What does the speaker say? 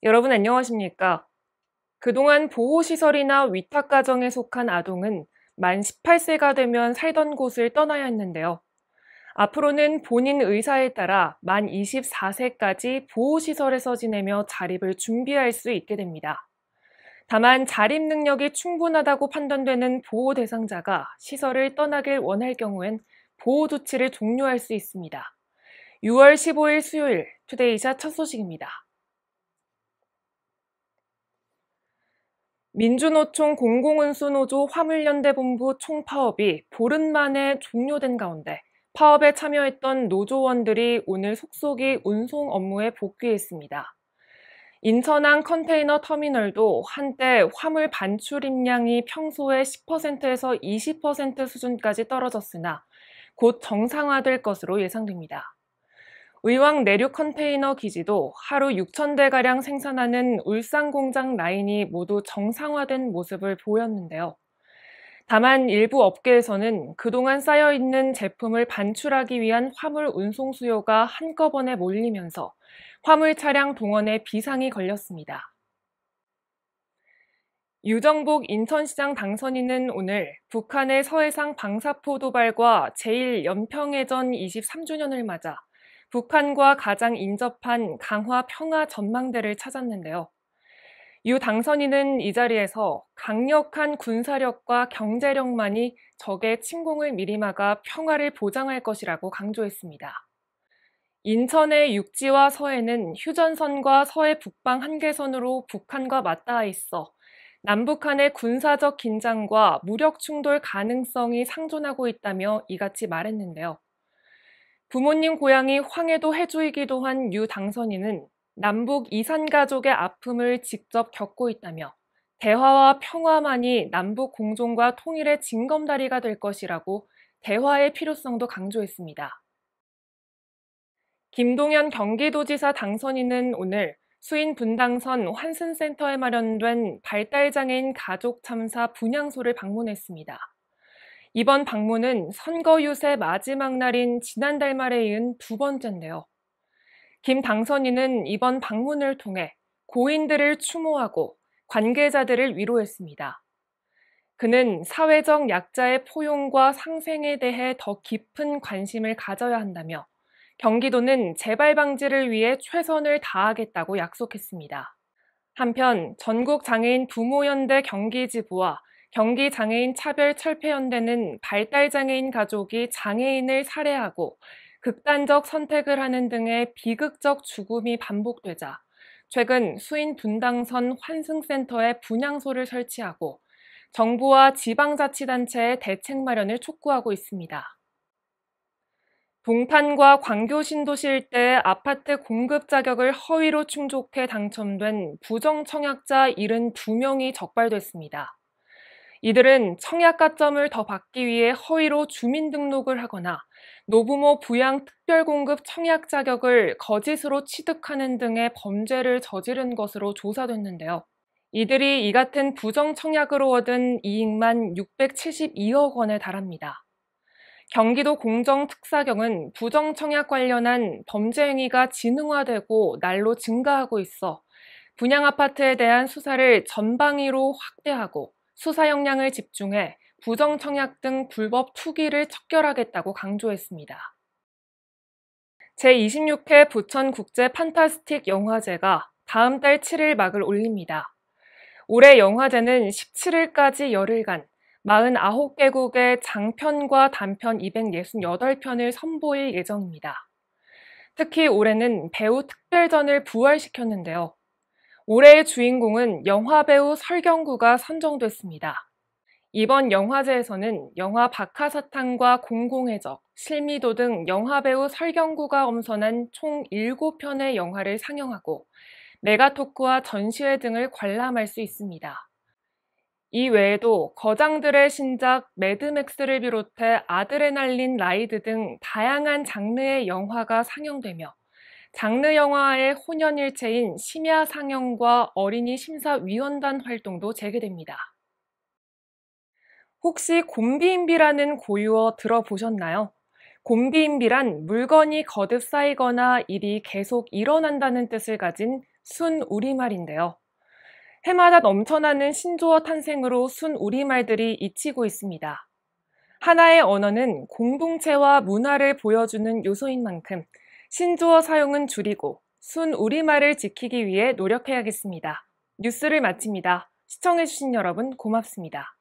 여러분 안녕하십니까? 그동안 보호시설이나 위탁가정에 속한 아동은 만 18세가 되면 살던 곳을 떠나야 했는데요. 앞으로는 본인 의사에 따라 만 24세까지 보호시설에서 지내며 자립을 준비할 수 있게 됩니다. 다만 자립 능력이 충분하다고 판단되는 보호 대상자가 시설을 떠나길 원할 경우엔 보호 조치를 종료할 수 있습니다. 6월 15일 수요일 투데이샷 첫 소식입니다. 민주노총 공공운수노조 화물연대본부 총파업이 보름 만에 종료된 가운데 파업에 참여했던 노조원들이 오늘 속속이 운송 업무에 복귀했습니다. 인천항 컨테이너 터미널도 한때 화물 반출입량이 평소의 10%에서 20% 수준까지 떨어졌으나 곧 정상화될 것으로 예상됩니다. 의왕 내륙 컨테이너 기지도 하루 6,000대가량 생산하는 울산 공장 라인이 모두 정상화된 모습을 보였는데요. 다만 일부 업계에서는 그동안 쌓여있는 제품을 반출하기 위한 화물 운송 수요가 한꺼번에 몰리면서 화물 차량 동원에 비상이 걸렸습니다. 유정복 인천시장 당선인은 오늘 북한의 서해상 방사포 도발과 제1연평해전 23주년을 맞아 북한과 가장 인접한 강화 평화 전망대를 찾았는데요. 유 당선인은 이 자리에서 강력한 군사력과 경제력만이 적의 침공을 미리 막아 평화를 보장할 것이라고 강조했습니다. 인천의 육지와 서해는 휴전선과 서해 북방 한계선으로 북한과 맞닿아 있어 남북 간의 군사적 긴장과 무력 충돌 가능성이 상존하고 있다며 이같이 말했는데요. 부모님 고향이 황해도 해주이기도 한 유 당선인은 남북 이산 가족의 아픔을 직접 겪고 있다며 대화와 평화만이 남북 공존과 통일의 징검다리가 될 것이라고 대화의 필요성도 강조했습니다. 김동연 경기도지사 당선인은 오늘 수인 분당선 환승센터에 마련된 발달장애인 가족 참사 분향소를 방문했습니다. 이번 방문은 선거 유세 마지막 날인 지난달 말에 이은 두 번째인데요. 김 당선인은 이번 방문을 통해 고인들을 추모하고 관계자들을 위로했습니다. 그는 사회적 약자의 포용과 상생에 대해 더 깊은 관심을 가져야 한다며 경기도는 재발 방지를 위해 최선을 다하겠다고 약속했습니다. 한편 전국장애인 부모연대 경기지부와 경기장애인 차별철폐연대는 발달장애인 가족이 장애인을 살해하고 극단적 선택을 하는 등의 비극적 죽음이 반복되자 최근 수인 분당선 환승센터에 분향소를 설치하고 정부와 지방자치단체의 대책 마련을 촉구하고 있습니다. 동탄과 광교 신도시 일대의 아파트 공급 자격을 허위로 충족해 당첨된 부정청약자 72명이 적발됐습니다. 이들은 청약가점을 더 받기 위해 허위로 주민등록을 하거나 노부모 부양 특별공급 청약 자격을 거짓으로 취득하는 등의 범죄를 저지른 것으로 조사됐는데요. 이들이 이 같은 부정청약으로 얻은 이익만 672억 원에 달합니다. 경기도 공정특사경은 부정청약 관련한 범죄 행위가 진흥화되고 날로 증가하고 있어 분양아파트에 대한 수사를 전방위로 확대하고 수사 역량을 집중해 부정청약 등 불법 투기를 척결하겠다고 강조했습니다. 제26회 부천국제 판타스틱 영화제가 다음 달 7일 막을 올립니다. 올해 영화제는 17일까지 열흘간 49개국의 장편과 단편 268편을 선보일 예정입니다. 특히 올해는 배우 특별전을 부활시켰는데요. 올해의 주인공은 영화배우 설경구가 선정됐습니다. 이번 영화제에서는 영화 박하사탕과 공공의적, 실미도 등 영화배우 설경구가 엄선한 총 7편의 영화를 상영하고 메가토크와 전시회 등을 관람할 수 있습니다. 이 외에도 거장들의 신작 매드맥스를 비롯해 아드레날린 라이드 등 다양한 장르의 영화가 상영되며 장르 영화의 혼연일체인 심야 상영과 어린이 심사위원단 활동도 재개됩니다. 혹시 곤비인비라는 고유어 들어보셨나요? 곤비인비란 물건이 거듭 쌓이거나 일이 계속 일어난다는 뜻을 가진 순 우리말인데요. 해마다 넘쳐나는 신조어 탄생으로 순 우리말들이 잊히고 있습니다. 하나의 언어는 공동체와 문화를 보여주는 요소인 만큼 신조어 사용은 줄이고 순 우리말을 지키기 위해 노력해야겠습니다. 뉴스를 마칩니다. 시청해주신 여러분 고맙습니다.